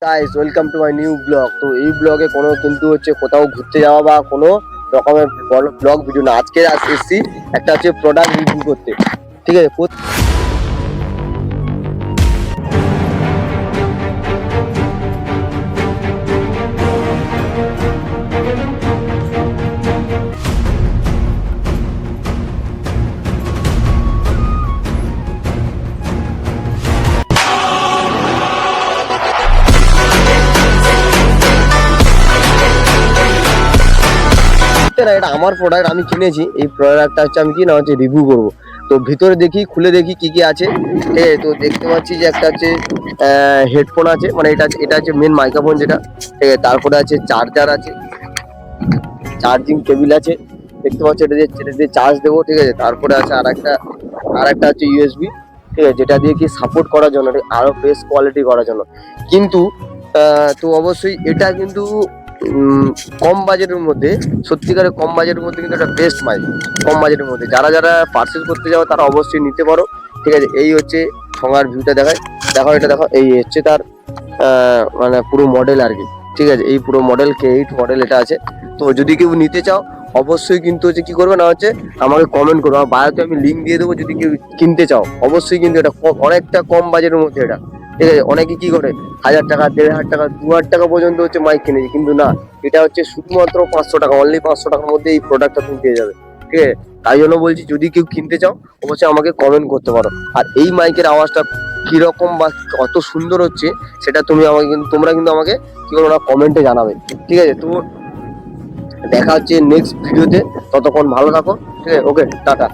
Guys welcome to my new blog. তো এই ব্লগে কোনো কিন্তু হচ্ছে কোথাও ঘুরতে যাওয়া বা কোনো রকমের বড় ব্লগ ভিডিও না। আজকে এসেছি একটা হচ্ছে প্রোডাক্ট রিভিউ করতে, ঠিক আছে। না, এটা আমার প্রোডাক্ট, আমি কিনেছি। এই প্রোডাক্টটা হচ্ছে আমি কি না হচ্ছে রিভিউ করবো। তো ভিতরে দেখি, খুলে দেখি কি কি আছে। তো দেখতে পাচ্ছি যে একটা হচ্ছে হেডফোন আছে, মানে এটা হচ্ছে মেন মাইক্রোফোন যেটা, ঠিক আছে। তারপরে আছে চার্জার আছে, চার্জিং টেবিল আছে, দেখতে পাচ্ছি। এটা দিয়ে চার্জ দেবো, ঠিক আছে। তারপরে আছে আর একটা হচ্ছে ইউএসবি, ঠিক আছে, যেটা দিয়ে কি সাপোর্ট করার জন্য, আরো বেস্ট কোয়ালিটি করার জন্য। কিন্তু তো অবশ্যই এটা কিন্তু কম বাজেটের মধ্যে, সত্যিকারের কম বাজেটের মধ্যে কিন্তু একটা বেস্ট মাইক। কম বাজেটের মধ্যে যারা পার্সেল করতে যাও তারা অবশ্যই নিতে পারো, ঠিক আছে। এই হচ্ছে ঠোঙার ভিউটা দেখো এটা দেখো, এই হচ্ছে তার মানে পুরো মডেল আর কি, ঠিক আছে। এই পুরো মডেল K8 মডেল এটা আছে। তো যদি কেউ নিতে চাও অবশ্যই কিন্তু হচ্ছে কি করবে না হচ্ছে আমাকে কমেন্ট করো, আমার বায়োতে আমি লিঙ্ক দিয়ে দেবো। যদি কেউ কিনতে চাও অবশ্যই কিন্তু এটা অনেকটা কম বাজেটের মধ্যে এটা, ঠিক আছে। অনেকে কি করে 1000 টাকা, 1500 টাকা, 2000 টাকা পর্যন্ত হচ্ছে মাইক কিনেছে, কিন্তু না, এটা হচ্ছে শুধুমাত্র 500 টাকা, অনলি 500 টাকার মধ্যে এই প্রোডাক্টটা তুমি পেয়ে যাবে, ঠিক আছে। তাই জন্য বলছি যদি কেউ কিনতে চাও অবশ্যই আমাকে কমেন্ট করতে পারো। আর এই মাইকের আওয়াজটা কিরকম বা কত সুন্দর হচ্ছে সেটা তোমরা কিন্তু আমাকে কি করো না, কমেন্টে জানাবে, ঠিক আছে। তো দেখা হচ্ছে নেক্সট ভিডিওতে, ততক্ষণ ভালো থাকো, ঠিক আছে। ওকে, টাটা।